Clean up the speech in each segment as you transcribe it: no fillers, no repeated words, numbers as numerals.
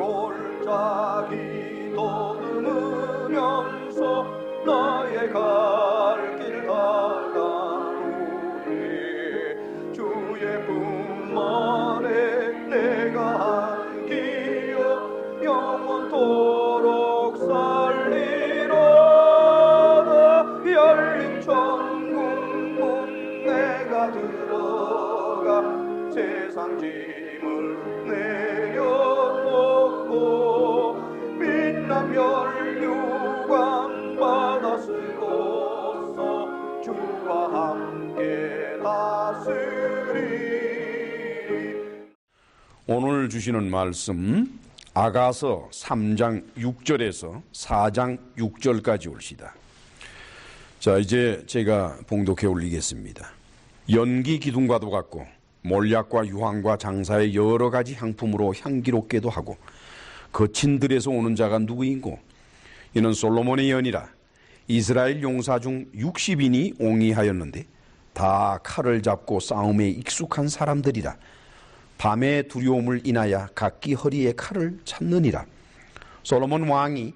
골짜기 더듬으면서 나의 갈 길 다가오리. 주의 품만에 내가 한 기억 영원토록 살리로다. 열린 천국 문 내가 들어가 세상 짐을 내려놓고 빛난 멸류관 받아 쓰고서 주와 함께 다스리리. 오늘 주시는 말씀 아가서 3장 6절에서 4장 6절까지 올시다. 자, 이제 제가 봉독해 올리겠습니다. 연기 기둥과도 같고 몰약과 유황과 장사의 여러 가지 향품으로 향기롭게도 하고 거친 들에서 오는 자가 누구인고 이는 솔로몬의 연이라. 이스라엘 용사 중 60인이 옹이하였는데 다 칼을 잡고 싸움에 익숙한 사람들이라. 밤의 두려움을 인하여 각기 허리에 칼을 찾느니라. 솔로몬 왕이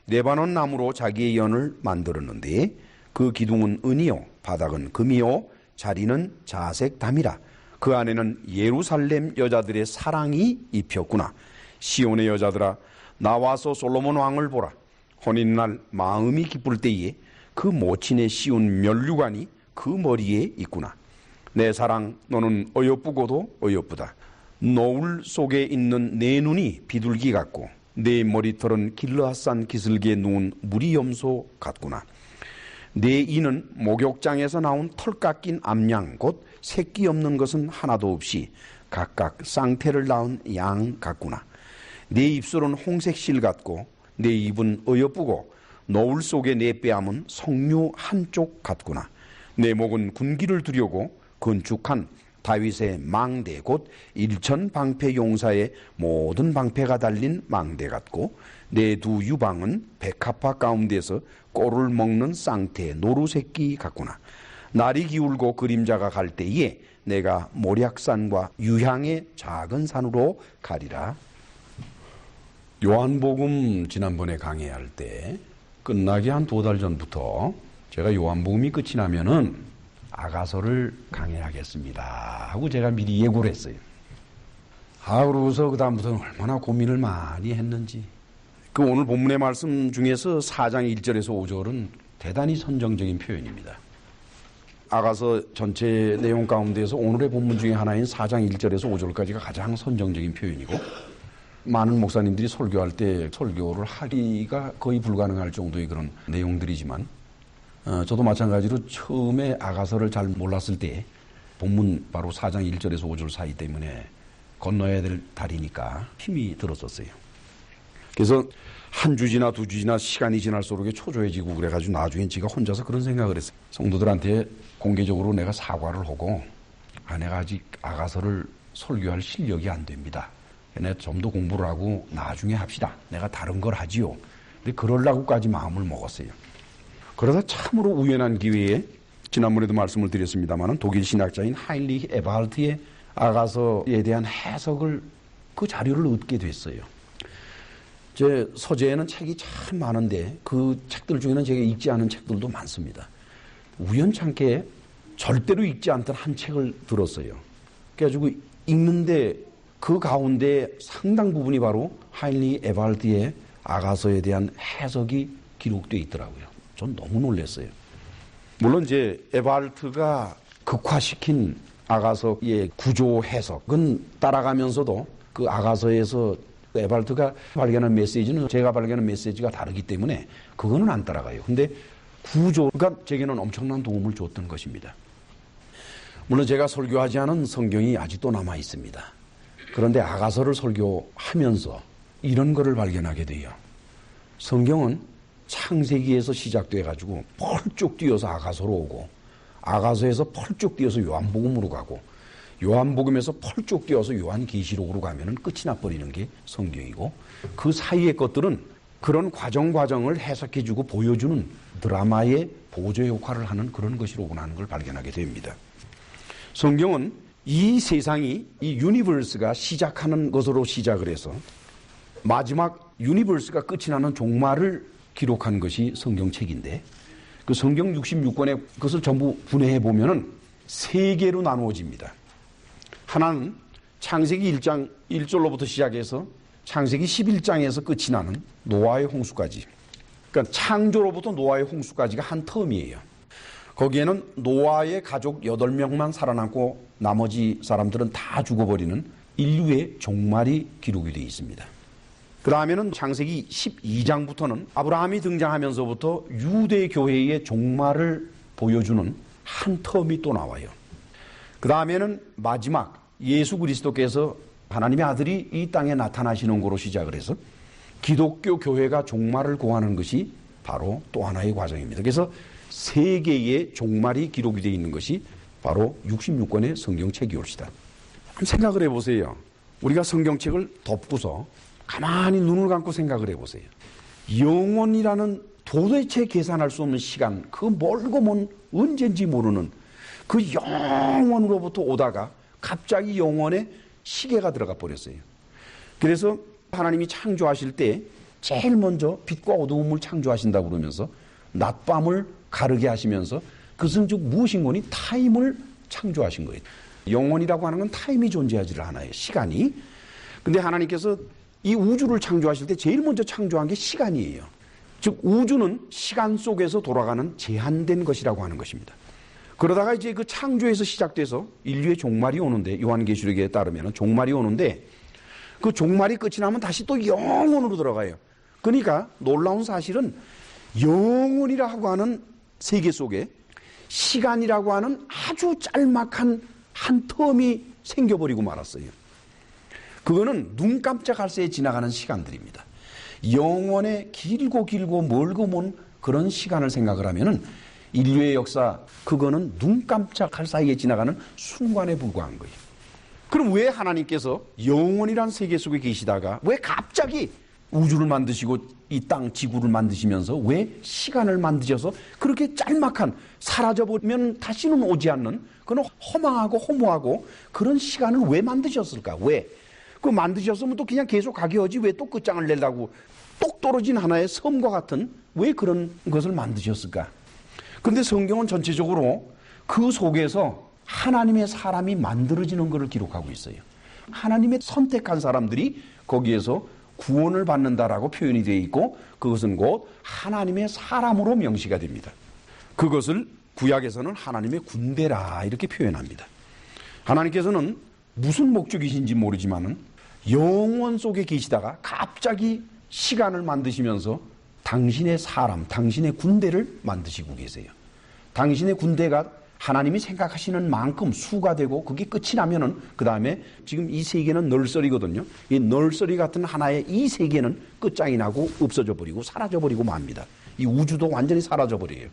레바논 나무로 자기의 연을 만들었는데 그 기둥은 은이요 바닥은 금이요 자리는 자색 담이라. 그 안에는 예루살렘 여자들의 사랑이 입혔구나. 시온의 여자들아 나와서 솔로몬 왕을 보라. 혼인날 마음이 기쁠 때에 그 모친의 씌운 면류관이 그 머리에 있구나. 내 사랑 너는 어여쁘고도 어여쁘다. 노을 속에 있는 내 눈이 비둘기 같고 내 머리털은 길르앗산 기슭에 누운 무리염소 같구나. 내 이는 목욕장에서 나온 털 깎인 암양 곧 새끼 없는 것은 하나도 없이 각각 쌍태를 낳은 양 같구나. 내 입술은 홍색 실 같고 내 입은 어여쁘고 노을 속의 내 뺨은 석류 한쪽 같구나. 내 목은 군기를 두려고 건축한 다윗의 망대 곧 일천방패 용사의 모든 방패가 달린 망대 같고 내 두 유방은 백합화 가운데서 꼴을 먹는 쌍태 노루새끼 같구나. 날이 기울고 그림자가 갈 때에 내가 모략산과 유향의 작은 산으로 가리라. 요한복음 지난번에 강의할 때 끝나기 한 2달 전부터 제가 요한복음이 끝이 나면은 아가서를 강의하겠습니다 하고 제가 미리 예고를 했어요. 그러고서 그 다음부터는 얼마나 고민을 많이 했는지. 그 오늘 본문의 말씀 중에서 4장 1절에서 5절은 대단히 선정적인 표현입니다. 아가서 전체 내용 가운데서 오늘의 본문 중에 하나인 4장 1절에서 5절까지가 가장 선정적인 표현이고 많은 목사님들이 설교할 때 설교를 하기가 거의 불가능할 정도의 그런 내용들이지만 저도 마찬가지로 처음에 아가서를 잘 몰랐을 때 본문 바로 4장 1절에서 5절 사이 때문에 건너야 될 다리니까 힘이 들었었어요. 그래서 한 주지나 두 주지나 시간이 지날수록 초조해지고 그래가지고 나중엔 제가 혼자서 그런 생각을 했어요. 성도들한테 공개적으로 내가 사과를 하고 내가 아직 아가서를 설교할 실력이 안 됩니다. 내가 좀 더 공부를 하고 나중에 합시다. 내가 다른 걸 하지요. 근데 그러려고까지 마음을 먹었어요. 그러다 참으로 우연한 기회에 지난번에도 말씀을 드렸습니다만 독일 신학자인 하인리히 에발트의 아가서에 대한 해석을 그 자료를 얻게 됐어요. 제 서재에는 책이 참 많은데 그 책들 중에는 제가 읽지 않은 책들도 많습니다. 우연찮게 절대로 읽지 않던 한 책을 들었어요. 그래가지고 읽는데 그 가운데 상당 부분이 바로 하인리히 에발트의 아가서에 대한 해석이 기록되어 있더라고요. 전 너무 놀랐어요. 물론 이제 에발트가 극화시킨 아가서의 구조 해석은 따라가면서도 그 아가서에서 에발트가 발견한 메시지는 제가 발견한 메시지가 다르기 때문에 그거는 안 따라가요. 근데 구조가 제게는 엄청난 도움을 줬던 것입니다. 물론 제가 설교하지 않은 성경이 아직도 남아 있습니다. 그런데 아가서를 설교하면서 이런 거를 발견하게 돼요. 성경은 창세기에서 시작돼 가지고 펄쭉 뛰어서 아가서로 오고 아가서에서 펄쭉 뛰어서 요한복음으로 가고 요한복음에서 펄쭉 뛰어서 요한계시록으로 가면은 끝이 나버리는 게 성경이고 그 사이의 것들은 그런 과정을 해석해주고 보여주는 드라마의 보조 역할을 하는 그런 것이로구나 하는 걸 발견하게 됩니다. 성경은 이 세상이 이 유니버스가 시작하는 것으로 시작을 해서 마지막 유니버스가 끝이 나는 종말을 기록한 것이 성경책인데 그 성경 66권에 그것을 전부 분해해 보면은 세 개로 나누어집니다. 하나는 창세기 1장 1절로부터 시작해서 창세기 11장에서 끝이 나는 노아의 홍수까지. 그러니까 창조로부터 노아의 홍수까지가 한 텀이에요. 거기에는 노아의 가족 8명만 살아남고 나머지 사람들은 다 죽어버리는 인류의 종말이 기록이 되어 있습니다. 그 다음에는 창세기 12장부터는 아브라함이 등장하면서부터 유대교회의 종말을 보여주는 한 텀이 또 나와요. 그 다음에는 마지막 예수 그리스도께서 하나님의 아들이 이 땅에 나타나시는 거로 시작을 해서 기독교 교회가 종말을 고하는 것이 바로 또 하나의 과정입니다. 그래서 세 개의 종말이 기록이 되어 있는 것이 바로 66권의 성경책이옵시다. 생각을 해보세요. 우리가 성경책을 덮고서 가만히 눈을 감고 생각을 해보세요. 영원이라는 도대체 계산할 수 없는 시간, 그 멀고 먼 언젠지 모르는 그 영원으로부터 오다가 갑자기 영원에 시계가 들어가 버렸어요. 그래서 하나님이 창조하실 때 제일 먼저 빛과 어두움을 창조하신다고 그러면서 낮밤을 가르게 하시면서 그것은 즉 무엇인 거니? 타임을 창조하신 거예요. 영원이라고 하는 건 타임이 존재하지를 않아요. 시간이. 근데 하나님께서 이 우주를 창조하실 때 제일 먼저 창조한 게 시간이에요. 즉 우주는 시간 속에서 돌아가는 제한된 것이라고 하는 것입니다. 그러다가 이제 그 창조에서 시작돼서 인류의 종말이 오는데 요한계시록에 따르면 종말이 오는데 그 종말이 끝이 나면 다시 또 영원으로 들어가요. 그러니까 놀라운 사실은 영원이라고 하는 세계 속에 시간이라고 하는 아주 짤막한 한 텀이 생겨버리고 말았어요. 그거는 눈 깜짝할 새에 지나가는 시간들입니다. 영원의 길고 길고 멀고 먼 그런 시간을 생각을 하면은 인류의 역사, 그거는 눈 깜짝할 사이에 지나가는 순간에 불과한 거예요. 그럼 왜 하나님께서 영원이란 세계 속에 계시다가 왜 갑자기 우주를 만드시고 이 땅 지구를 만드시면서 왜 시간을 만드셔서 그렇게 짤막한 사라져버리면 다시는 오지 않는 그런 허망하고 허무하고 그런 시간을 왜 만드셨을까? 왜? 그 만드셨으면 또 그냥 계속 가게 하지 왜 또 끝장을 내려고 똑 떨어진 하나의 섬과 같은 왜 그런 것을 만드셨을까? 근데 성경은 전체적으로 그 속에서 하나님의 사람이 만들어지는 것을 기록하고 있어요. 하나님의 선택한 사람들이 거기에서 구원을 받는다라고 표현이 되어 있고 그것은 곧 하나님의 사람으로 명시가 됩니다. 그것을 구약에서는 하나님의 군대라 이렇게 표현합니다. 하나님께서는 무슨 목적이신지 모르지만은 영원 속에 계시다가 갑자기 시간을 만드시면서 당신의 사람, 당신의 군대를 만드시고 계세요. 당신의 군대가 하나님이 생각하시는 만큼 수가 되고 그게 끝이 나면은 그 다음에 지금 이 세계는 널설이거든요. 이 널설이 같은 하나의 이 세계는 끝장이 나고 없어져 버리고 사라져 버리고 맙니다. 이 우주도 완전히 사라져 버려요.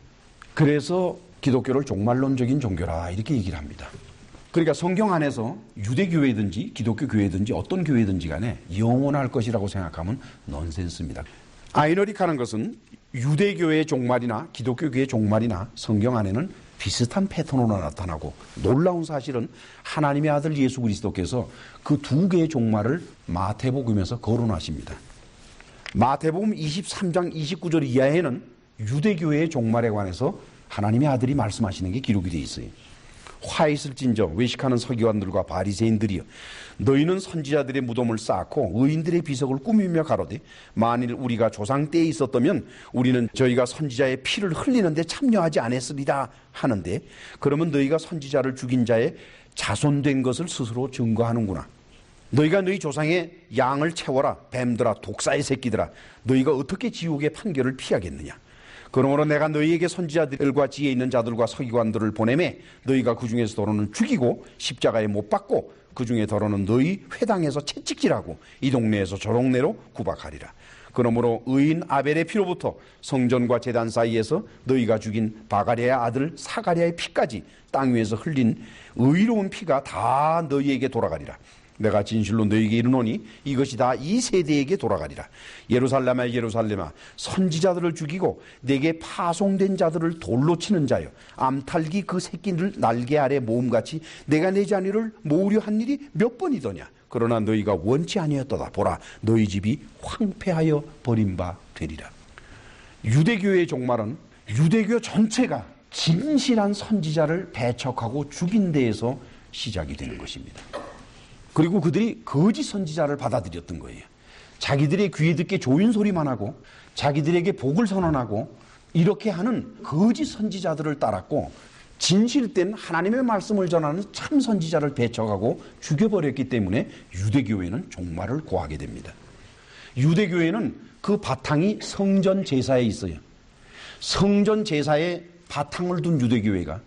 그래서 기독교를 종말론적인 종교라 이렇게 얘기를 합니다. 그러니까 성경 안에서 유대교회든지 기독교 교회든지 어떤 교회든지 간에 영원할 것이라고 생각하면 넌센스입니다. 아이러닉하는 것은 유대교회의 종말이나 기독교교회의 종말이나 성경 안에는 비슷한 패턴으로 나타나고 놀라운 사실은 하나님의 아들 예수 그리스도께서 그 두 개의 종말을 마태복음에서 거론하십니다. 마태복음 23장 29절 이하에는 유대교회의 종말에 관해서 하나님의 아들이 말씀하시는 게 기록이 되어 있어요. 화 있을진저 외식하는 서기관들과 바리새인들이여 너희는 선지자들의 무덤을 쌓고 의인들의 비석을 꾸미며 가로되 만일 우리가 조상 때에 있었다면 우리는 저희가 선지자의 피를 흘리는데 참여하지 않았으리라 하는데 그러면 너희가 선지자를 죽인 자의 자손된 것을 스스로 증거하는구나. 너희가 너희 조상의 양을 채워라. 뱀들아 독사의 새끼들아 너희가 어떻게 지옥의 판결을 피하겠느냐. 그러므로 내가 너희에게 선지자들과 지혜 있는 자들과 서기관들을 보내매 너희가 그 중에서 더러는 죽이고 십자가에 못 박고 그 중에 더러는 너희 회당에서 채찍질하고 이 동네에서 저 동네로 구박하리라. 그러므로 의인 아벨의 피로부터 성전과 제단 사이에서 너희가 죽인 바가랴의 아들 사가랴의 피까지 땅 위에서 흘린 의로운 피가 다 너희에게 돌아가리라. 내가 진실로 너희에게 이르노니 이것이 다 이 세대에게 돌아가리라. 예루살렘아 예루살렘아 선지자들을 죽이고 내게 파송된 자들을 돌로 치는 자여 암탉이 그 새끼를 날개 아래 모음같이 내가 내 자녀를 모으려 한 일이 몇 번이더냐. 그러나 너희가 원치 아니었도다. 보라, 너희 집이 황폐하여 버린 바 되리라. 유대교의 종말은 유대교 전체가 진실한 선지자를 배척하고 죽인 데에서 시작이 되는 것입니다. 그리고 그들이 거짓 선지자를 받아들였던 거예요. 자기들의 귀에 듣게 좋은 소리만 하고 자기들에게 복을 선언하고 이렇게 하는 거짓 선지자들을 따랐고, 진실된 하나님의 말씀을 전하는 참 선지자를 배척하고 죽여버렸기 때문에 유대교회는 종말을 고하게 됩니다. 유대교회는 그 바탕이 성전 제사에 있어요. 성전 제사에 바탕을 둔 유대교회가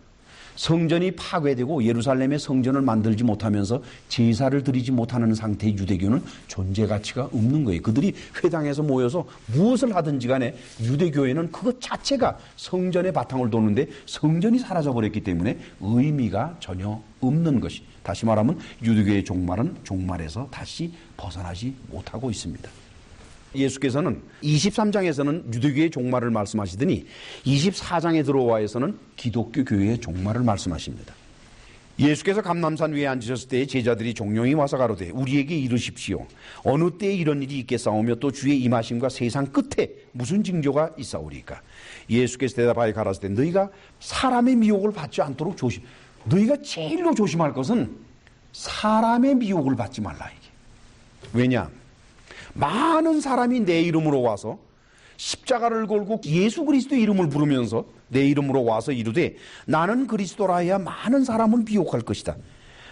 성전이 파괴되고 예루살렘의 성전을 만들지 못하면서 제사를 드리지 못하는 상태의 유대교는 존재 가치가 없는 거예요. 그들이 회당에서 모여서 무엇을 하든지 간에 유대교회는 그것 자체가 성전의 바탕을 도는데 성전이 사라져버렸기 때문에 의미가 전혀 없는 것이, 다시 말하면 유대교의 종말은 종말에서 다시 벗어나지 못하고 있습니다. 예수께서는 23장에서는 유대교의 종말을 말씀하시더니 24장에 들어와서는 기독교 교회의 종말을 말씀하십니다. 예수께서 감람산 위에 앉으셨을 때 제자들이 종용이 와서 가로되 우리에게 이르십시오. 어느 때에 이런 일이 있겠사오며 또 주의 임하심과 세상 끝에 무슨 징조가 있사오리까? 예수께서 대답하여 가라사대 너희가 사람의 미혹을 받지 않도록 조심. 너희가 제일로 조심할 것은 사람의 미혹을 받지 말라 이게. 왜냐? 많은 사람이 내 이름으로 와서 십자가를 걸고 예수 그리스도의 이름을 부르면서 내 이름으로 와서 이르되 나는 그리스도라 해야 많은 사람을 미혹할 것이다.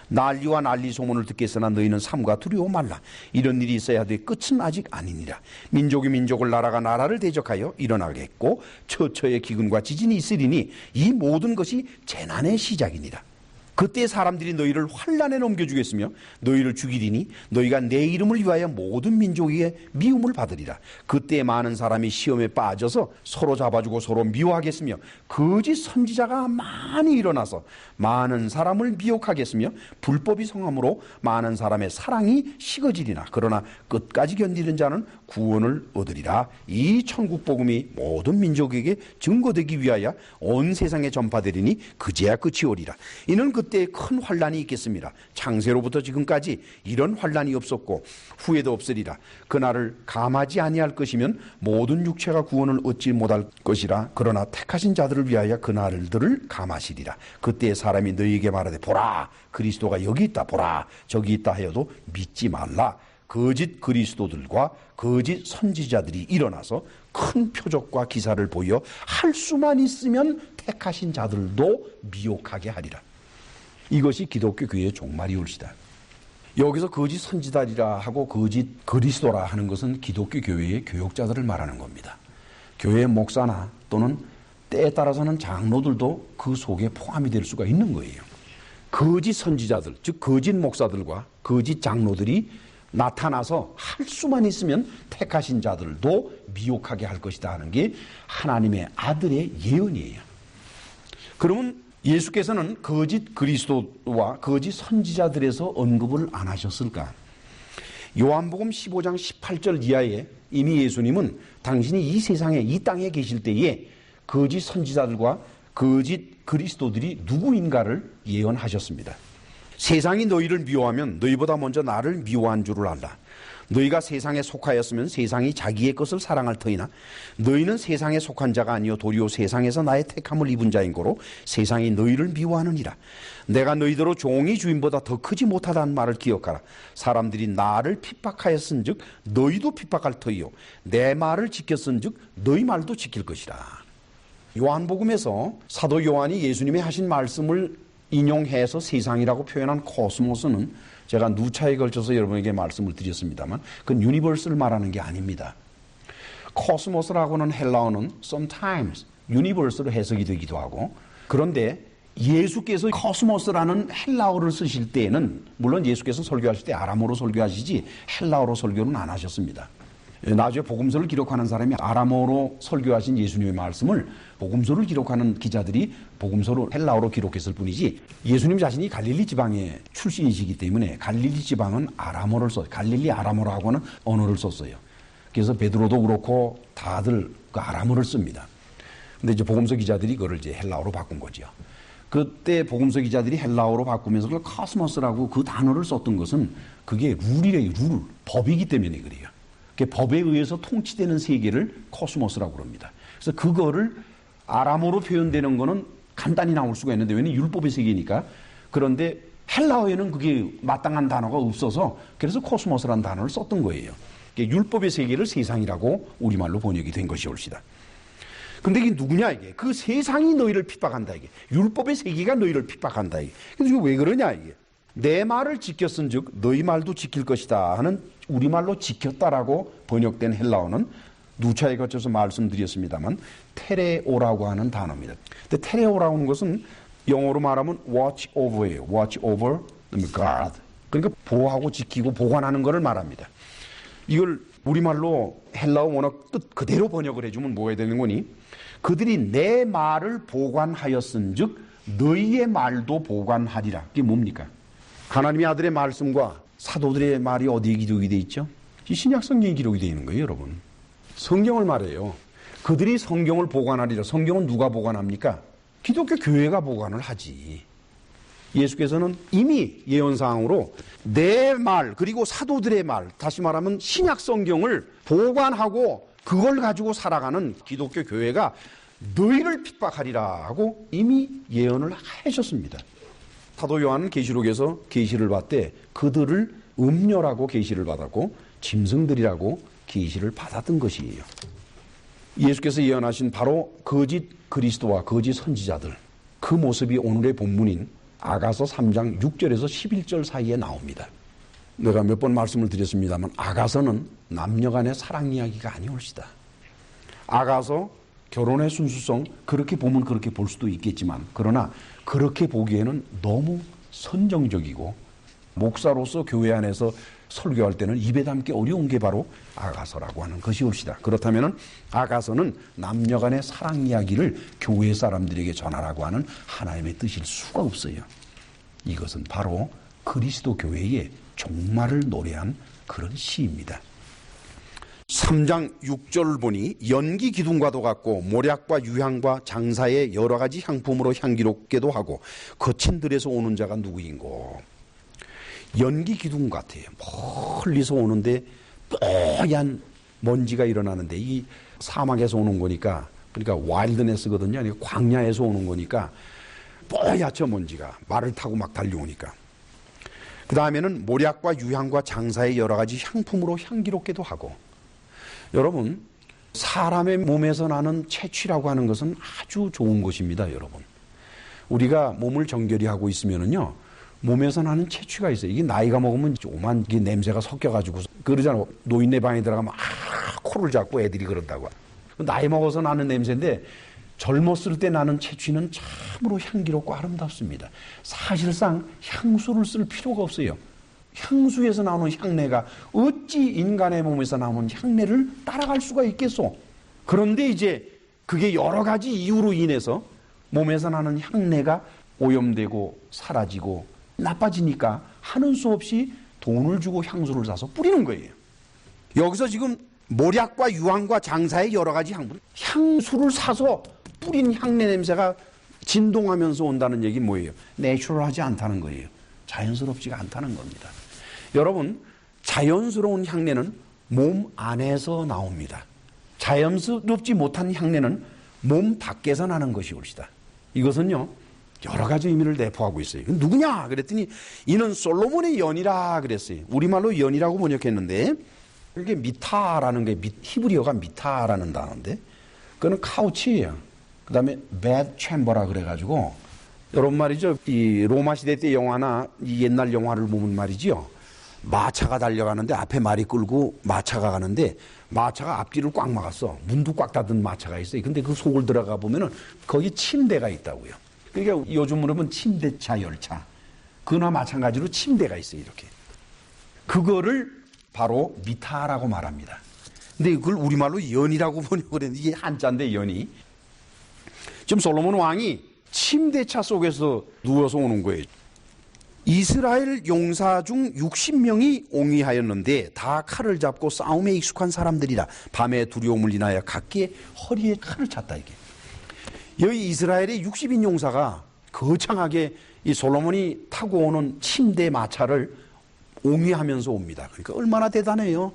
난리와 난리 소문을 듣겠으나 너희는 삼가 두려워 말라. 이런 일이 있어야 돼 끝은 아직 아니니라. 민족이 민족을 나라가 나라를 대적하여 일어나겠고 처처의 기근과 지진이 있으리니 이 모든 것이 재난의 시작이니라. 그때 사람들이 너희를 환난에 넘겨주겠으며 너희를 죽이리니 너희가 내 이름을 위하여 모든 민족에게 미움을 받으리라. 그때 많은 사람이 시험에 빠져서 서로 잡아주고 서로 미워하겠으며 거짓 선지자가 많이 일어나서 많은 사람을 미혹하겠으며 불법이 성함으로 많은 사람의 사랑이 식어지리나 그러나 끝까지 견디는 자는 구원을 얻으리라. 이 천국 복음이 모든 민족에게 증거되기 위하여 온 세상에 전파되리니 그제야 끝이 오리라. 이는 그때 큰 환란이 있겠습니다. 창세로부터 지금까지 이런 환란이 없었고 후에도 없으리라. 그날을 감하지 아니할 것이면 모든 육체가 구원을 얻지 못할 것이라. 그러나 택하신 자들을 위하여 그날들을 감하시리라. 그때 사람이 너희에게 말하되 보라 그리스도가 여기 있다 보라 저기 있다 하여도 믿지 말라. 거짓 그리스도들과 거짓 선지자들이 일어나서 큰 표적과 기사를 보여 할 수만 있으면 택하신 자들도 미혹하게 하리라. 이것이 기독교 교회의 종말이올시다. 여기서 거짓 선지자리라 하고 거짓 그리스도라 하는 것은 기독교 교회의 교역자들을 말하는 겁니다. 교회 목사나 또는 때에 따라서는 장로들도 그 속에 포함이 될 수가 있는 거예요. 거짓 선지자들, 즉 거짓 목사들과 거짓 장로들이 나타나서 할 수만 있으면 택하신 자들도 미혹하게 할 것이다 하는 게 하나님의 아들의 예언이에요. 그러면 예수께서는 거짓 그리스도와 거짓 선지자들에서 언급을 안 하셨을까? 요한복음 15장 18절 이하에 이미 예수님은 당신이 이 세상에 이 땅에 계실 때에 거짓 선지자들과 거짓 그리스도들이 누구인가를 예언하셨습니다. 세상이 너희를 미워하면 너희보다 먼저 나를 미워한 줄을 알라. 너희가 세상에 속하였으면 세상이 자기의 것을 사랑할 터이나 너희는 세상에 속한 자가 아니요 도리어 세상에서 나의 택함을 입은 자인 고로 세상이 너희를 미워하느니라. 내가 너희더러 종이 주인보다 더 크지 못하다는 말을 기억하라. 사람들이 나를 핍박하였은 즉 너희도 핍박할 터이요 내 말을 지켰은 즉 너희 말도 지킬 것이라. 요한복음에서 사도 요한이 예수님이 하신 말씀을 인용해서 세상이라고 표현한 코스모스는 제가 누차에 걸쳐서 여러분에게 말씀을 드렸습니다만 그건 유니버스를 말하는 게 아닙니다. 코스모스라고는 헬라어는 sometimes 유니버스로 해석이 되기도 하고, 그런데 예수께서 코스모스라는 헬라어를 쓰실 때에는 물론 예수께서 설교하실 때 아람어로 설교하시지 헬라어로 설교는 안 하셨습니다. 나중에 복음서를 기록하는 사람이 아람어로 설교하신 예수님의 말씀을 복음서를 기록하는 기자들이 복음서로 헬라어로 기록했을 뿐이지 예수님 자신이 갈릴리 지방의 출신이시기 때문에 갈릴리 지방은 아람어를 썼어요. 갈릴리 아람어라고 하는 언어를 썼어요. 그래서 베드로도 그렇고 다들 그 아람어를 씁니다. 근데 이제 복음서 기자들이 그걸 이제 헬라어로 바꾼 거죠. 그때 복음서 기자들이 헬라어로 바꾸면서 그 코스모스라고 그 단어를 썼던 것은 그게 룰이래요. 룰. 법이기 때문에 그래요. 법에 의해서 통치되는 세계를 코스모스라고 그럽니다. 그래서 그거를 아람어로 표현되는 거는 간단히 나올 수가 있는데 왜냐면 율법의 세계니까. 그런데 헬라어에는 그게 마땅한 단어가 없어서 그래서 코스모스라는 단어를 썼던 거예요. 율법의 세계를 세상이라고 우리말로 번역이 된 것이 옳시다. 근데 이게 누구냐 이게? 그 세상이 너희를 핍박한다 이게. 율법의 세계가 너희를 핍박한다 이게. 그래서 이거 왜 그러냐 이게. 내 말을 지켰은즉 너희 말도 지킬 것이다 하는 우리말로 지켰다라고 번역된 헬라어는 누차에 거쳐서 말씀드렸습니다만 테레오라고 하는 단어입니다. 근데 테레오라고 하는 것은 영어로 말하면 watch over예요. watch over, guard. 그러니까 보호하고 지키고 보관하는 것을 말합니다. 이걸 우리말로 헬라어 원어 뜻 그대로 번역을 해주면 뭐가 되는 거니? 그들이 내 말을 보관하였은즉 너희의 말도 보관하리라. 이게 뭡니까? 하나님의 아들의 말씀과 사도들의 말이 어디에 기록이 되어 있죠? 이 신약 성경에 기록이 되어 있는 거예요, 여러분. 성경을 말해요. 그들이 성경을 보관하리라. 성경은 누가 보관합니까? 기독교 교회가 보관을 하지. 예수께서는 이미 예언사항으로 내 말 그리고 사도들의 말, 다시 말하면 신약 성경을 보관하고 그걸 가지고 살아가는 기독교 교회가 너희를 핍박하리라 하고 이미 예언을 하셨습니다. 사도 요한은 계시록에서 계시를 받되 그들을 음녀라고 계시를 받았고 짐승들이라고 계시를 받았던 것이에요. 예수께서 예언하신 바로 거짓 그리스도와 거짓 선지자들, 그 모습이 오늘의 본문인 아가서 3장 6절에서 11절 사이에 나옵니다. 내가 몇 번 말씀을 드렸습니다만 아가서는 남녀간의 사랑 이야기가 아니올시다. 아가서 결혼의 순수성 그렇게 보면 그렇게 볼 수도 있겠지만 그러나 그렇게 보기에는 너무 선정적이고 목사로서 교회 안에서 설교할 때는 입에 담기 어려운 게 바로 아가서라고 하는 것이 옳시다. 그렇다면 아가서는 남녀간의 사랑 이야기를 교회 사람들에게 전하라고 하는 하나님의 뜻일 수가 없어요. 이것은 바로 그리스도 교회의 종말을 노래한 그런 시입니다. 3장 6절을 보니 연기 기둥과도 같고 모략과 유향과 장사의 여러 가지 향품으로 향기롭게도 하고 거친 들에서 오는 자가 누구인고. 연기 기둥 같아요. 멀리서 오는데 뽀얀 먼지가 일어나는데 이 사막에서 오는 거니까 그러니까 와일드네스거든요. 그러니까 광야에서 오는 거니까 뽀얗죠 먼지가. 말을 타고 막 달려오니까. 그 다음에는 모략과 유향과 장사의 여러 가지 향품으로 향기롭게도 하고. 여러분 사람의 몸에서 나는 채취라고 하는 것은 아주 좋은 것입니다. 여러분 우리가 몸을 정결히 하고 있으면은요 몸에서 나는 채취가 있어요. 이게 나이가 먹으면 조만 이게 냄새가 섞여가지고 그러잖아. 노인네 방에 들어가면 코를 잡고 애들이 그런다고. 나이 먹어서 나는 냄새인데 젊었을 때 나는 채취는 참으로 향기롭고 아름답습니다. 사실상 향수를 쓸 필요가 없어요. 향수에서 나오는 향내가 어찌 인간의 몸에서 나오는 향내를 따라갈 수가 있겠소? 그런데 이제 그게 여러 가지 이유로 인해서 몸에서 나는 향내가 오염되고 사라지고 나빠지니까 하는 수 없이 돈을 주고 향수를 사서 뿌리는 거예요. 여기서 지금 모략과 유황과 장사의 여러 가지 향수를 사서 뿌린 향내 냄새가 진동하면서 온다는 얘기 뭐예요? 내추럴하지 않다는 거예요. 자연스럽지가 않다는 겁니다. 여러분 자연스러운 향내는 몸 안에서 나옵니다. 자연스럽지 못한 향내는 몸 밖에서 나는 것이 옳시다. 이것은요 여러 가지 의미를 내포하고 있어요. 누구냐 그랬더니 이는 솔로몬의 연이라 그랬어요. 우리말로 연이라고 번역했는데 이게 미타라는 게 히브리어가 미타라는 단어인데 그거는 카우치예요. 그 다음에 bed chamber라 그래가지고 여러분 말이죠. 이 로마 시대 때 영화나 이 옛날 영화를 보면 말이죠. 마차가 달려가는데 앞에 말이 끌고 마차가 가는데 마차가 앞뒤를 꽉 막았어. 문도 꽉 닫은 마차가 있어요. 근데 그 속을 들어가 보면은 거기 침대가 있다고요. 그러니까 요즘으로 보면 침대차 열차. 그나 마찬가지로 침대가 있어요. 이렇게. 그거를 바로 미타라고 말합니다. 근데 그걸 우리말로 연이라고 번역을 했는데 이게 한자인데 연이. 지금 솔로몬 왕이 침대차 속에서 누워서 오는 거예요. 이스라엘 용사 중 60명이 옹위하였는데 다 칼을 잡고 싸움에 익숙한 사람들이라 밤에 두려움을 인하여 각기의 허리에 칼을 찼다 이게. 여기 이스라엘의 60인 용사가 거창하게 이 솔로몬이 타고 오는 침대 마차를 옹이하면서 옵니다. 그러니까 얼마나 대단해요.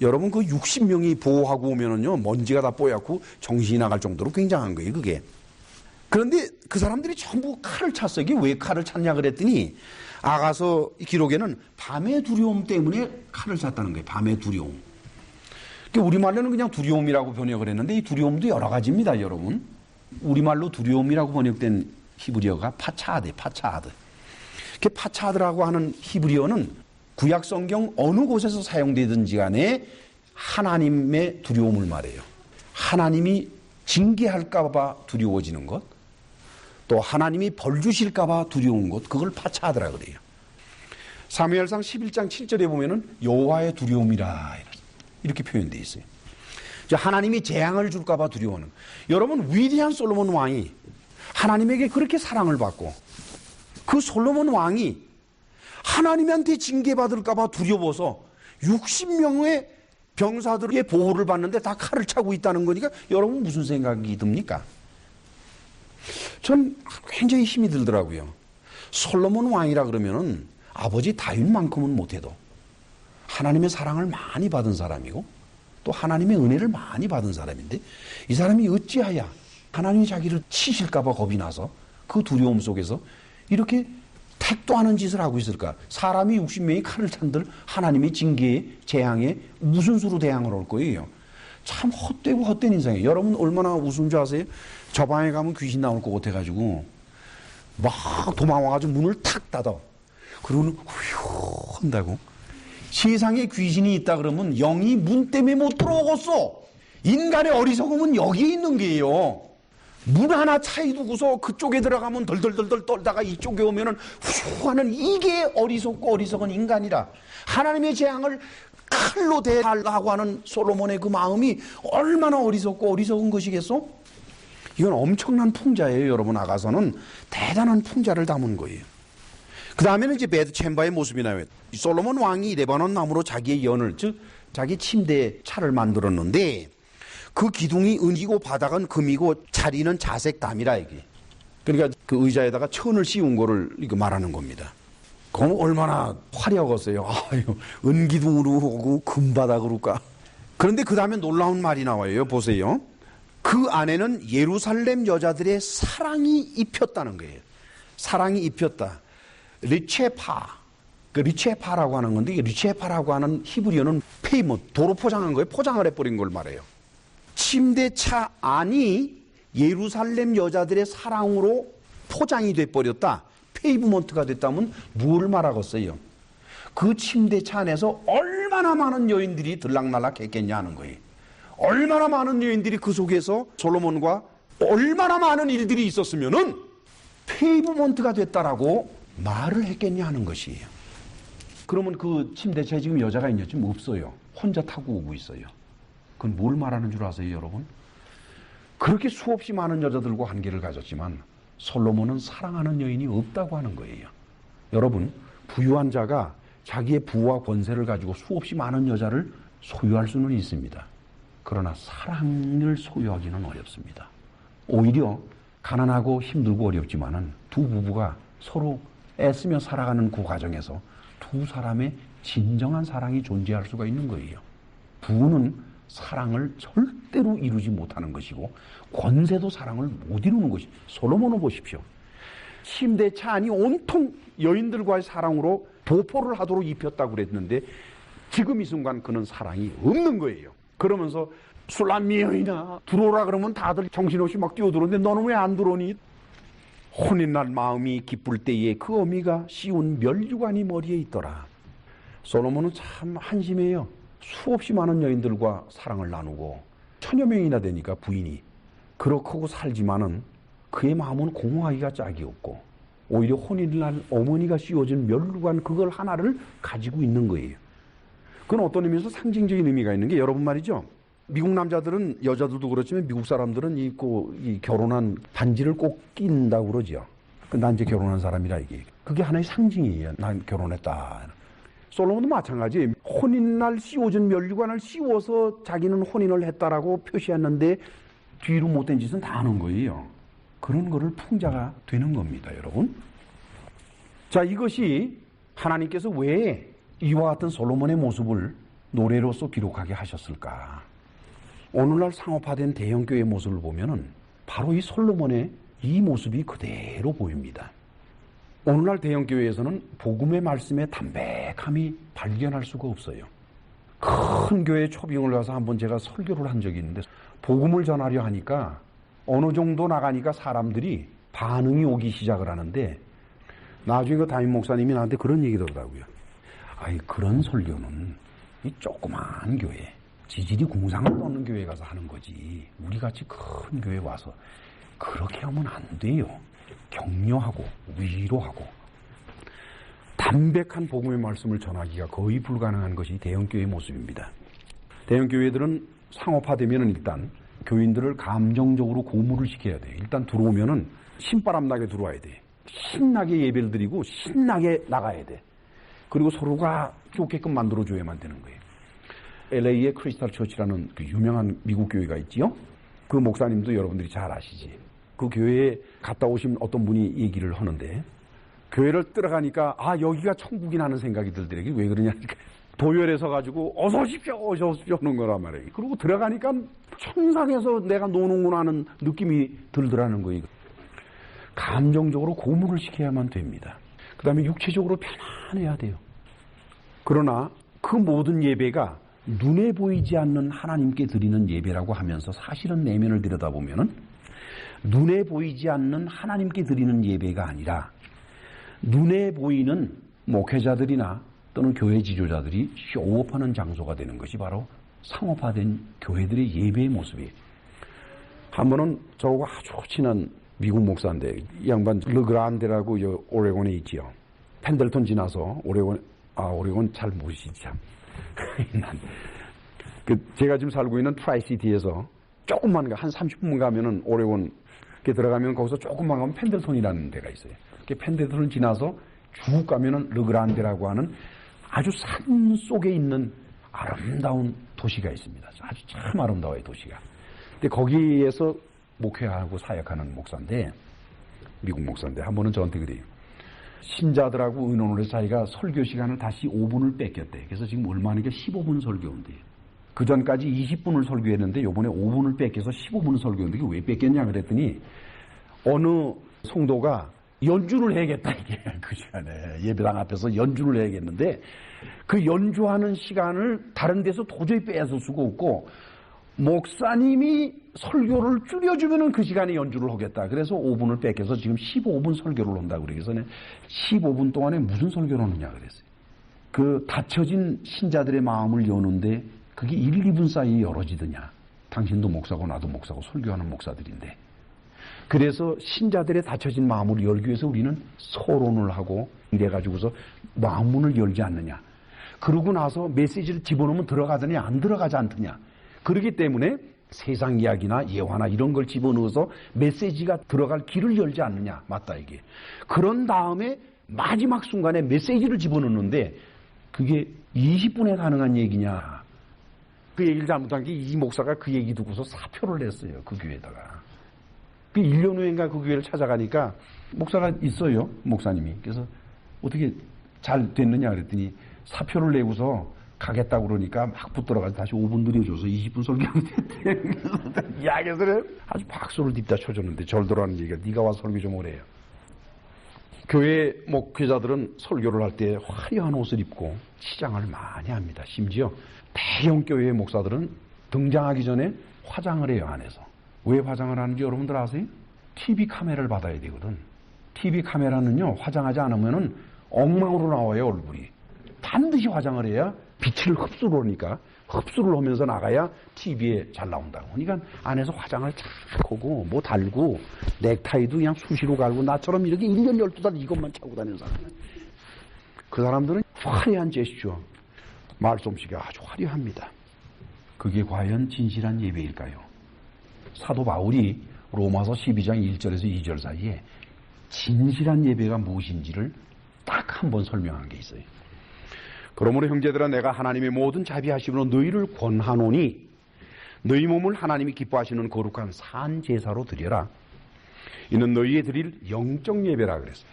여러분 그 60명이 보호하고 오면은요 먼지가 다 뽀얗고 정신이 나갈 정도로 굉장한 거예요 그게. 그런데 그 사람들이 전부 칼을 찼어요. 이게 왜 칼을 찼냐 그랬더니 아가서 기록에는 밤의 두려움 때문에 칼을 찼다는 거예요. 밤의 두려움. 우리말로는 그냥 두려움이라고 번역을 했는데 이 두려움도 여러 가지입니다 여러분. 우리말로 두려움이라고 번역된 히브리어가 파차하드. 파차하드라고 하는 히브리어는 구약 성경 어느 곳에서 사용되든지 간에 하나님의 두려움을 말해요. 하나님이 징계할까 봐 두려워지는 것, 또 하나님이 벌 주실까 봐 두려운 것, 그걸 파차하드라 그래요. 사무엘상 11장 7절에 보면은 여호와의 두려움이라 이렇게 표현되어 있어요. 하나님이 재앙을 줄까 봐 두려워하는. 여러분 위대한 솔로몬 왕이 하나님에게 그렇게 사랑을 받고 그 솔로몬 왕이 하나님한테 징계받을까 봐 두려워서 60명의 병사들의 보호를 받는데 다 칼을 차고 있다는 거니까 여러분 무슨 생각이 듭니까? 전 굉장히 힘이 들더라고요. 솔로몬 왕이라 그러면은 아버지 다윗만큼은 못해도 하나님의 사랑을 많이 받은 사람이고 또 하나님의 은혜를 많이 받은 사람인데 이 사람이 어찌하여 하나님이 자기를 치실까 봐 겁이 나서 그 두려움 속에서 이렇게 택도 않은 짓을 하고 있을까? 사람이 60명이 칼을 찬들 하나님의 징계에 재앙에 무슨 수로 대항을 할 거예요? 참 헛되고 헛된 인상이에요. 여러분 얼마나 우스운 줄 아세요? 저 방에 가면 귀신 나올 것 같아가지고 막 도망와가지고 문을 탁 닫아. 그러고는 휴 한다고. 세상에 귀신이 있다 그러면 영이 문 때문에 못 들어오겠어. 인간의 어리석음은 여기에 있는 게요. 문 하나 차이 두고서 그쪽에 들어가면 덜덜덜덜 떨다가 이쪽에 오면은 후 하는 이게 어리석고 어리석은 인간이라. 하나님의 재앙을 칼로 대하려고 하는 솔로몬의 그 마음이 얼마나 어리석고 어리석은 것이겠소? 이건 엄청난 풍자예요. 여러분 아가서는 대단한 풍자를 담은 거예요. 그 다음에는 이제 베드쳔바의 모습이 나와요. 솔로몬 왕이 레바논 나무로 자기의 연을, 즉 자기 침대 차를 만들었는데 그 기둥이 은이고 바닥은 금이고 자리는 자색 담이라 이게. 그러니까 그 의자에다가 천을 씌운 거를 이거 말하는 겁니다. 그럼 얼마나 화려하겠어요. 아유, 은기둥으로 오고 금바닥으로 까. 그런데 그 다음에 놀라운 말이 나와요. 보세요. 그 안에는 예루살렘 여자들의 사랑이 입혔다는 거예요. 사랑이 입혔다. 리체파. 그 리체파라고 하는 건데, 리체파라고 하는 히브리어는 페이먼트, 도로 포장한 거예요. 포장을 해버린 걸 말해요. 침대차 안이 예루살렘 여자들의 사랑으로 포장이 돼버렸다. 페이브먼트가 됐다면 뭘 말하겠어요? 그 침대차 안에서 얼마나 많은 여인들이 들락날락 했겠냐 하는 거예요. 얼마나 많은 여인들이 그 속에서 솔로몬과 얼마나 많은 일들이 있었으면은 페이브먼트가 됐다라고 말을 했겠냐 하는 것이에요. 그러면 그 침대차에 지금 여자가 있냐? 지금 없어요. 혼자 타고 오고 있어요. 그건 뭘 말하는 줄 아세요, 여러분? 그렇게 수없이 많은 여자들과 관계를 가졌지만 솔로몬은 사랑하는 여인이 없다고 하는 거예요. 여러분, 부유한 자가 자기의 부와 권세를 가지고 수없이 많은 여자를 소유할 수는 있습니다. 그러나 사랑을 소유하기는 어렵습니다. 오히려 가난하고 힘들고 어렵지만은 두 부부가 서로 애쓰며 살아가는 그 과정에서 두 사람의 진정한 사랑이 존재할 수가 있는 거예요. 부는 사랑을 절대로 이루지 못하는 것이고 권세도 사랑을 못 이루는 것이. 솔로몬을 보십시오. 침대차 안이 온통 여인들과의 사랑으로 보포를 하도록 입혔다고 그랬는데 지금 이 순간 그는 사랑이 없는 거예요. 그러면서 술람미 여인아 들어오라 그러면 다들 정신없이 막 뛰어들어오는데 너는 왜 안 들어오니? 혼인날 마음이 기쁠 때에 그 어미가 씌운 멸류관이 머리에 있더라. 솔로몬은 참 한심해요. 수없이 많은 여인들과 사랑을 나누고 1000여 명이나 되니까 부인이 그렇고 살지만은 그의 마음은 공허하기가 짝이 없고 오히려 혼인날 어머니가 씌워진 멸류관 그걸 하나를 가지고 있는 거예요. 그건 어떤 의미에서 상징적인 의미가 있는 게 여러분 말이죠. 미국 남자들은 여자들도 그렇지만 미국 사람들은 이 결혼한 반지를 꼭 낀다고 그러죠. 난 이제 결혼한 사람이라 이게. 그게 하나의 상징이에요. 난 결혼했다. 솔로몬도 마찬가지. 혼인날 씌워진 멸류관을 씌워서 자기는 혼인을 했다라고 표시했는데 뒤로 못된 짓은 다 하는 거예요. 그런 거를 풍자가 되는 겁니다, 여러분. 자, 이것이 하나님께서 왜 이와 같은 솔로몬의 모습을 노래로서 기록하게 하셨을까? 오늘날 상업화된 대형교회 모습을 보면은 바로 이 솔로몬의 이 모습이 그대로 보입니다. 오늘날 대형교회에서는 복음의 말씀의 담백함이 발견할 수가 없어요. 큰 교회 초빙을 가서 한번 제가 설교를 한 적이 있는데 복음을 전하려 하니까 어느 정도 나가니까 사람들이 반응이 오기 시작을 하는데 나중에 그 담임 목사님이 나한테 그런 얘기 더라고요. 아이, 그런 설교는 이 조그만 교회, 지질이 궁상을 떠는 교회 가서 하는 거지. 우리같이 큰 교회 와서 그렇게 하면 안 돼요. 격려하고 위로하고 담백한 복음의 말씀을 전하기가 거의 불가능한 것이 대형교회의 모습입니다. 대형교회들은 상업화되면 일단 교인들을 감정적으로 고무를 시켜야 돼요. 일단 들어오면은 신바람 나게 들어와야 돼. 신나게 예배를 드리고 신나게 나가야 돼. 그리고 서로가 좋게끔 만들어줘야만 되는 거예요. LA의 크리스탈 처치라는 그 유명한 미국 교회가 있지요. 그 목사님도 여러분들이 잘 아시지. 그 교회에 갔다 오신 어떤 분이 얘기를 하는데 교회를 들어가니까 아, 여기가 천국이 나는 생각이 들더래요. 왜 그러냐니까 도열에 서가지고 어서 오십시오 하는 거란 말이에요. 그리고 들어가니까 천상에서 내가 노는구나 하는 느낌이 들더라는 거예요. 감정적으로 고무를 시켜야만 됩니다. 그 다음에 육체적으로 편안해야 돼요. 그러나 그 모든 예배가 눈에 보이지 않는 하나님께 드리는 예배라고 하면서 사실은 내면을 들여다보면은 눈에 보이지 않는 하나님께 드리는 예배가 아니라 눈에 보이는 목회자들이나 또는 교회 지도자들이 쇼업하는 장소가 되는 것이 바로 상업화된 교회들의 예배의 모습이에요. 한 번은 저하고 아주 친한 미국 목사인데 이 양반 르그란데라고 오레곤에 있지요. 펜들턴 지나서 오레곤 잘 모르시지 참. 제가 지금 살고 있는 트라이시티에서 조금만 한 30분 가면은 오레곤 들어가면 거기서 조금만 가면 펜들턴이라는 데가 있어요. 펜들턴을 지나서 쭉 가면은 르그란데라고 하는 아주 산 속에 있는 아름다운 도시가 있습니다. 아주 참 아름다워요, 도시가. 근데 거기에서 목회하고 사역하는 목사인데, 미국 목사인데, 한 번은 저한테 그래요. 신자들하고 의논을 해서 자기가 설교 시간을 다시 5분을 뺏겼대. 그래서 지금 얼마니까 15분 설교인데요. 그 전까지 20분을 설교했는데 요번에 5분을 뺏겨서 15분 설교했는데 이게 왜 뺏겼냐 그랬더니 어느 성도가 연주를 해야겠다 이게 그 시간에 예배당 앞에서 연주를 해야겠는데 그 연주하는 시간을 다른 데서 도저히 빼앗을 수가 없고 목사님이 설교를 줄여주면은 그 시간에 연주를 하겠다. 그래서 5분을 뺏겨서 지금 15분 설교를 한다고 그래서 15분 동안에 무슨 설교를 하느냐 그랬어요. 그 닫혀진 신자들의 마음을 여는데 그게 1, 2분 사이에 열어지더냐. 당신도 목사고 나도 목사고 설교하는 목사들인데. 그래서 신자들의 닫혀진 마음을 열기 위해서 우리는 서론을 하고 이래가지고서 마음문을 열지 않느냐. 그러고 나서 메시지를 집어넣으면 들어가더니 안 들어가지 않더냐. 그렇기 때문에 세상 이야기나 예화나 이런 걸 집어넣어서 메시지가 들어갈 길을 열지 않느냐. 맞다 이게. 그런 다음에 마지막 순간에 메시지를 집어넣는데 그게 20분에 가능한 얘기냐. 그 얘기를 잘못한 게 이 목사가 그 얘기 듣고서 사표를 냈어요. 그 교회에다가. 그 1년 후인가 그 교회를 찾아가니까 목사가 있어요. 목사님이. 그래서 어떻게 잘 됐느냐 그랬더니 사표를 내고서 가겠다고 그러니까 막 붙들어가지고 다시 5분 들여줘서 20분 설교하면 됐대. 이야기에서 아주 박수를 딥다 쳐줬는데 절도라는 얘기가 네가 와서 설교 좀 오래요. 교회 목회자들은 설교를 할 때 화려한 옷을 입고 치장을 많이 합니다. 심지어 대형 교회의 목사들은 등장하기 전에 화장을 해요, 안에서. 왜 화장을 하는지 여러분들 아세요? TV 카메라를 받아야 되거든. TV 카메라는요, 화장하지 않으면은 엉망으로 나와요, 얼굴이. 반드시 화장을 해야 빛을 흡수를 하니까 흡수를 하면서 나가야 TV에 잘 나온다고. 그러니까 안에서 화장을 착 하고 뭐 달고 넥타이도 그냥 수시로 갈고 나처럼 이렇게 1년 12달 이것만 차고 다니는 사람. 그 사람들은 화려한 제스처, 말솜씨가 아주 화려합니다. 그게 과연 진실한 예배일까요? 사도 바울이 로마서 12장 1절에서 2절 사이에 진실한 예배가 무엇인지를 딱 한 번 설명한 게 있어요. 그러므로 형제들아 내가 하나님의 모든 자비하심으로 너희를 권하노니 너희 몸을 하나님이 기뻐하시는 거룩한 산 제사로 드려라. 이는 너희에 드릴 영적 예배라 그랬어요.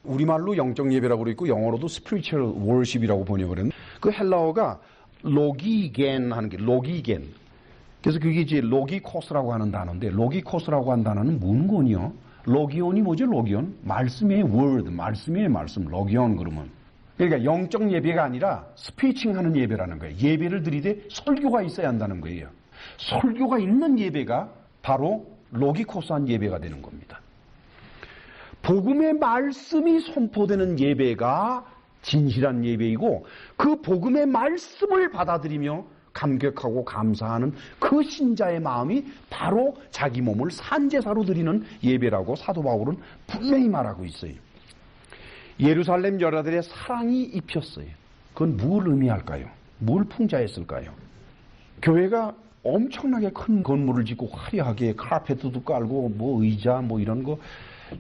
우리말로 영적 예배라고 그랬고 영어로도 spiritual worship이라고 번역을 했는데 그 헬라어가 로기겐 하는 게 로기겐. 그래서 그게 이제 로기코스라고 하는 단어인데 로기코스라고 하는 단어는 문건이요. 로기온이 뭐죠? 로기온? 말씀의 word, 말씀의 말씀, 로기온 그러면. 그러니까 영적 예배가 아니라 스피칭 하는 예배라는 거예요. 예배를 드리되 설교가 있어야 한다는 거예요. 설교가 있는 예배가 바로 로기코스한 예배가 되는 겁니다. 복음의 말씀이 선포되는 예배가 진실한 예배이고 그 복음의 말씀을 받아들이며 감격하고 감사하는 그 신자의 마음이 바로 자기 몸을 산제사로 드리는 예배라고 사도 바울은 분명히 말하고 있어요. 예루살렘 여자들의 사랑이 입혔어요. 그건 뭘 의미할까요? 뭘 풍자했을까요? 교회가 엄청나게 큰 건물을 짓고 화려하게 카페트도 깔고 뭐 의자 뭐 이런 거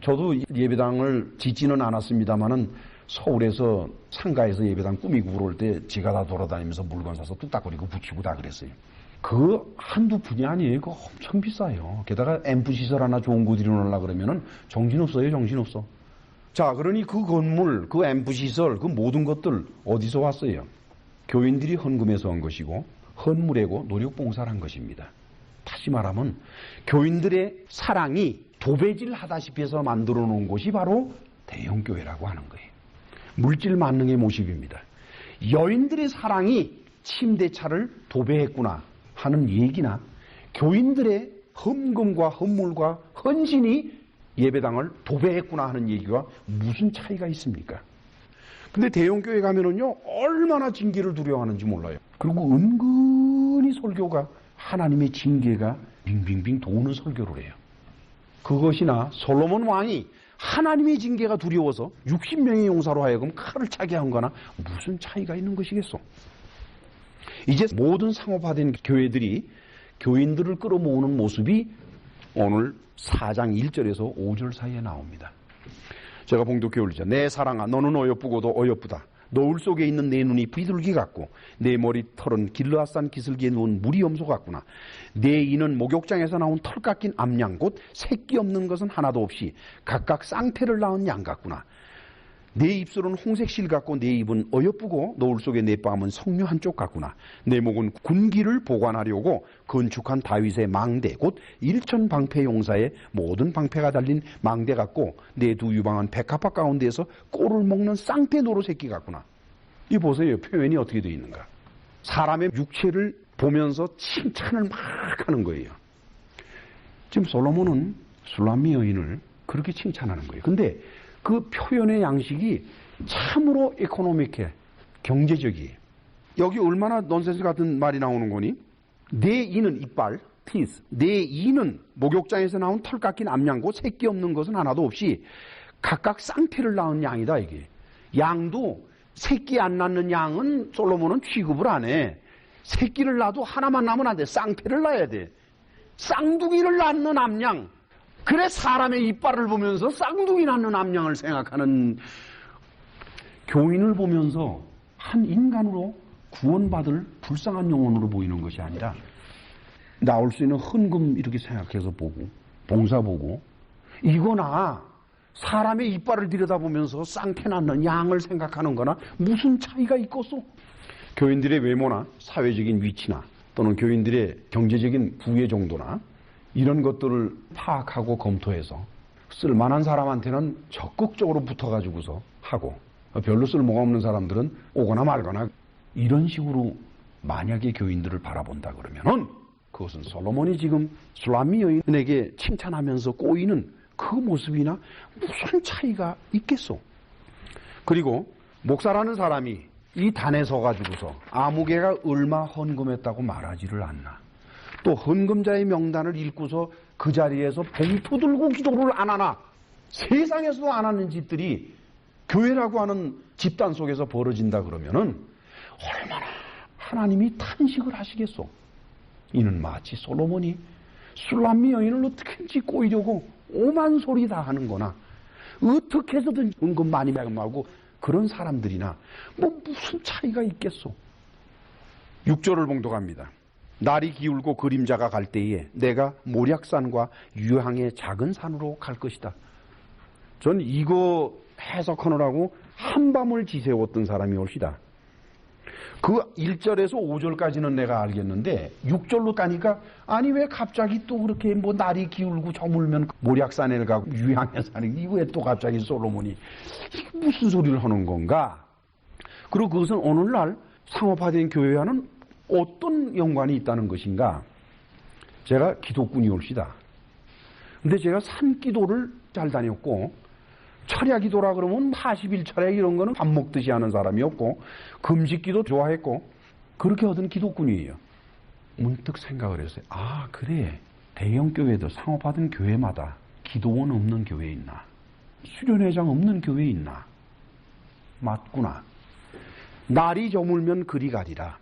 저도 예배당을 짓지는 않았습니다만은 서울에서 상가에서 예배당 꾸미고 그럴 때 지가 다 돌아다니면서 물건 사서 뚝딱거리고 붙이고 다 그랬어요. 그 한두 푼이 아니에요. 그거 엄청 비싸요. 게다가 앰프 시설 하나 좋은 거 들여놓으려고 그러면은 정신없어요. 정신없어. 자, 그러니 그 건물, 그 앰프 시설, 그 모든 것들 어디서 왔어요? 교인들이 헌금해서 한 것이고 헌물이고 노력봉사를 한 것입니다. 다시 말하면 교인들의 사랑이 도배질 하다시피 해서 만들어 놓은 곳이 바로 대형교회라고 하는 거예요. 물질 만능의 모습입니다. 여인들의 사랑이 침대차를 도배했구나 하는 얘기나 교인들의 헌금과 헌물과 헌신이 예배당을 도배했구나 하는 얘기와 무슨 차이가 있습니까? 근데 대형교회 가면은요 얼마나 징계를 두려워하는지 몰라요. 그리고 은근히 설교가 하나님의 징계가 빙빙빙 도는 설교를 해요. 그것이나 솔로몬 왕이 하나님의 징계가 두려워서 60명의 용사로 하여금 칼을 차게 한 거나 무슨 차이가 있는 것이겠소? 이제 모든 상업화된 교회들이 교인들을 끌어모으는 모습이 오늘 4장 1절에서 5절 사이에 나옵니다. 제가 봉독해 올리죠. 내 사랑아 너는 어여쁘고도 어여쁘다. 노을 속에 있는 내 눈이 비둘기 같고 내 머리털은 길르앗산 기슭에 누운 무리염소 같구나. 내 이는 목욕장에서 나온 털 깎인 암양 곧 새끼 없는 것은 하나도 없이 각각 쌍태를 낳은 양 같구나. 내 입술은 홍색 실 같고 내 입은 어여쁘고 노을 속에 내 뺨은 석류 한쪽 같구나. 내 목은 군기를 보관하려고 건축한 다윗의 망대 곧 일천방패 용사의 모든 방패가 달린 망대 같고 내 두 유방은 백합화 가운데에서 꼴을 먹는 쌍태 노루 새끼 같구나. 이 보세요. 표현이 어떻게 되어 있는가. 사람의 육체를 보면서 칭찬을 막 하는 거예요. 지금 솔로몬은 술람미 여인을 그렇게 칭찬하는 거예요. 근데 그 표현의 양식이 참으로 에코노믹해, 경제적이에요. 여기 얼마나 넌센스 같은 말이 나오는 거니? 내 이는 이빨, teeth. 내 이는 목욕장에서 나온 털 깎인 암양고 새끼 없는 것은 하나도 없이 각각 쌍태를 낳은 양이다 이게. 양도 새끼 안 낳는 양은 솔로몬은 취급을 안 해. 새끼를 낳아도 하나만 낳으면 안 돼. 쌍태를 낳아야 돼. 쌍둥이를 낳는 암양. 그래 사람의 이빨을 보면서 쌍둥이 낳는 암양을 생각하는 교인을 보면서 한 인간으로 구원받을 불쌍한 영혼으로 보이는 것이 아니라 나올 수 있는 헌금 이렇게 생각해서 보고 봉사 보고 이거나 사람의 이빨을 들여다보면서 쌍태 낳는 양을 생각하는 거나 무슨 차이가 있겠소? 교인들의 외모나 사회적인 위치나 또는 교인들의 경제적인 부의 정도나 이런 것들을 파악하고 검토해서 쓸만한 사람한테는 적극적으로 붙어가지고서 하고 별로 쓸모가 없는 사람들은 오거나 말거나 이런 식으로 만약에 교인들을 바라본다 그러면은 그것은 솔로몬이 지금 술람미 여인에게 칭찬하면서 꼬이는 그 모습이나 무슨 차이가 있겠소? 그리고 목사라는 사람이 이 단에 서가지고서 아무개가 얼마 헌금했다고 말하지를 않나. 또 헌금자의 명단을 읽고서 그 자리에서 봉투 들고 기도를 안 하나. 세상에서도 안 하는 짓들이 교회라고 하는 집단 속에서 벌어진다 그러면은 얼마나 하나님이 탄식을 하시겠소. 이는 마치 솔로몬이 술람미 여인을 어떻게든지 꼬이려고 오만 소리 다 하는 거나 어떻게 해서든 은근 많이 말고 그런 사람들이나 뭐 무슨 차이가 있겠소. 6절을 봉독합니다. 날이 기울고 그림자가 갈 때에 내가 모략산과 유향의 작은 산으로 갈 것이다. 전 이거 해석하느라고 한밤을 지새웠던 사람이 올시다. 그 1절에서 5절까지는 내가 알겠는데 6절로 가니까 아니 왜 갑자기 또 그렇게 뭐 날이 기울고 저물면 모략산에 가고 유향의 산에 이거 왜 또 갑자기 솔로몬이 이게 무슨 소리를 하는 건가? 그리고 그것은 오늘날 상업화된 교회와는 어떤 연관이 있다는 것인가? 제가 기독군이 올시다. 근데 제가 산기도를 잘 다녔고 철야기도라 그러면 40일 이런 거는 밥 먹듯이 하는 사람이었고 금식기도 좋아했고 그렇게 하던 기독군이에요. 문득 생각을 했어요. 아 그래, 대형교회도 상업화된 교회마다 기도원 없는 교회 있나, 수련회장 없는 교회 있나, 맞구나. 날이 저물면 그리 가리라.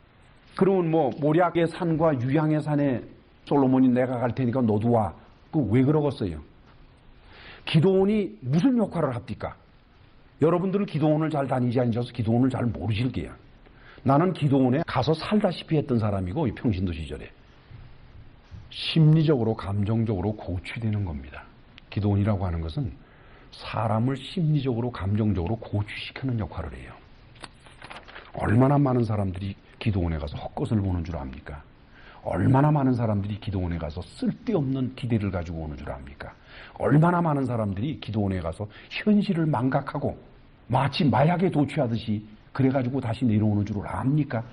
그러면 뭐 모략의 산과 유향의 산에 솔로몬이 내가 갈 테니까 너도 와. 그 왜 그러겠어요? 기도원이 무슨 역할을 합니까? 여러분들은 기도원을 잘 다니지 않으셔서 기도원을 잘 모르실 게야. 나는 기도원에 가서 살다시피 했던 사람이고 이 평신도 시절에 심리적으로 감정적으로 고취되는 겁니다. 기도원이라고 하는 것은 사람을 심리적으로 감정적으로 고취시키는 역할을 해요. 얼마나 많은 사람들이 기도원에 가서 헛것을 보는 줄 압니까? 얼마나 많은 사람들이 기도원에 가서 쓸데없는 기대를 가지고 오는 줄 압니까? 얼마나 많은 사람들이 기도원에 가서 현실을 망각하고 마치 마약에 도취하듯이 그래가지고 다시 내려오는 줄 압니까?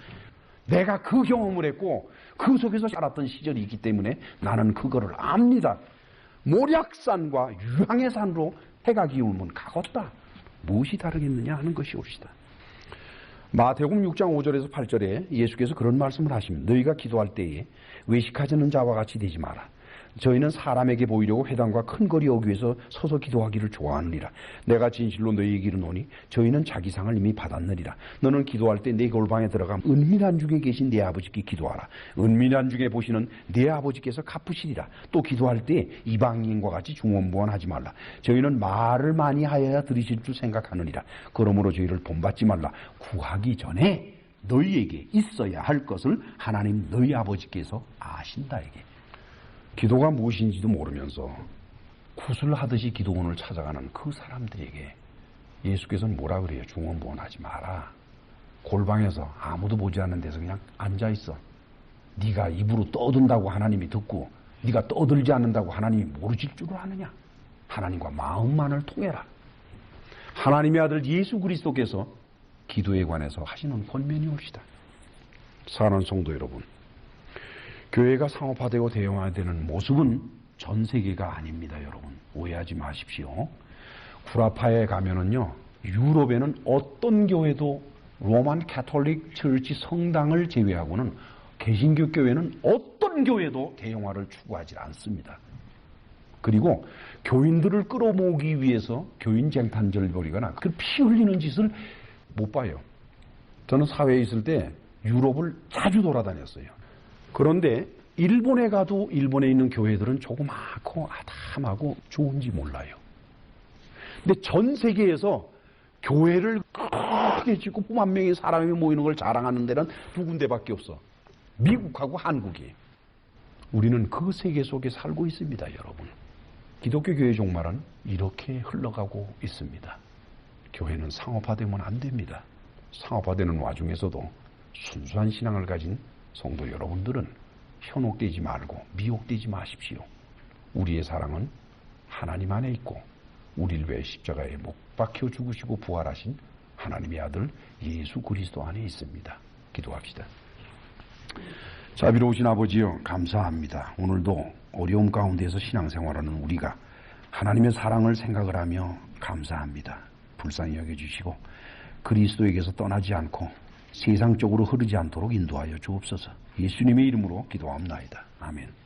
내가 그 경험을 했고 그 속에서 살았던 시절이 있기 때문에 나는 그거를 압니다. 모략산과 유향의 산으로 해가 기울면 가겄다. 무엇이 다르겠느냐 하는 것이 옳시다. 마태복음 6장 5절에서 8절에 예수께서 그런 말씀을 하십니다. 너희가 기도할 때에 외식하자는 자와 같이 되지 마라. 저희는 사람에게 보이려고 회당과 큰 거리 어귀에서 서서 기도하기를 좋아하느니라. 내가 진실로 너희에게 이르노니 저희는 자기 상을 이미 받았느니라. 너는 기도할 때 내 골방에 들어가 은밀한 중에 계신 내 아버지께 기도하라. 은밀한 중에 보시는 내 아버지께서 갚으시리라. 또 기도할 때 이방인과 같이 중언부언하지 말라. 저희는 말을 많이 하여야 들으실 줄 생각하느니라. 그러므로 저희를 본받지 말라. 구하기 전에 너희에게 있어야 할 것을 하나님 너희 아버지께서 아신다. 이게 기도가 무엇인지도 모르면서 구슬하듯이 기도원을 찾아가는 그 사람들에게 예수께서는 뭐라 그래요? 중언부언하지 마라. 골방에서 아무도 보지 않는 데서 그냥 앉아있어. 네가 입으로 떠든다고 하나님이 듣고 네가 떠들지 않는다고 하나님이 모르실 줄을 아느냐? 하나님과 마음만을 통해라. 하나님의 아들 예수 그리스도께서 기도에 관해서 하시는 권면이 옵시다. 사랑하는 성도 여러분, 교회가 상업화되고 대형화되는 모습은 전 세계가 아닙니다. 여러분 오해하지 마십시오. 구라파에 가면은요, 유럽에는 어떤 교회도 로만 캐톨릭 처치 성당을 제외하고는 개신교 교회는 어떤 교회도 대형화를 추구하지 않습니다. 그리고 교인들을 끌어모으기 위해서 교인 쟁탈전을 벌이거나 그 피 흘리는 짓을 못 봐요. 저는 사회에 있을 때 유럽을 자주 돌아다녔어요. 그런데 일본에 가도 일본에 있는 교회들은 조그맣고 아담하고 좋은지 몰라요. 근데 전 세계에서 교회를 크게 짓고 9만 명의 사람이 모이는 걸 자랑하는 데는 두 군데밖에 없어. 미국하고 한국이. 우리는 그 세계 속에 살고 있습니다, 여러분. 기독교 교회 종말은 이렇게 흘러가고 있습니다. 교회는 상업화되면 안 됩니다. 상업화되는 와중에서도 순수한 신앙을 가진 성도 여러분들은 현혹되지 말고 미혹되지 마십시오. 우리의 사랑은 하나님 안에 있고 우리를 위해 십자가에 못 박혀 죽으시고 부활하신 하나님의 아들 예수 그리스도 안에 있습니다. 기도합시다. 자비로우신 아버지여, 감사합니다. 오늘도 어려움 가운데서 신앙생활하는 우리가 하나님의 사랑을 생각을 하며 감사합니다. 불쌍히 여겨주시고 그리스도에게서 떠나지 않고 세상적으로 흐르지 않도록 인도하여 주옵소서. 예수님의 이름으로 기도합나이다. 아멘.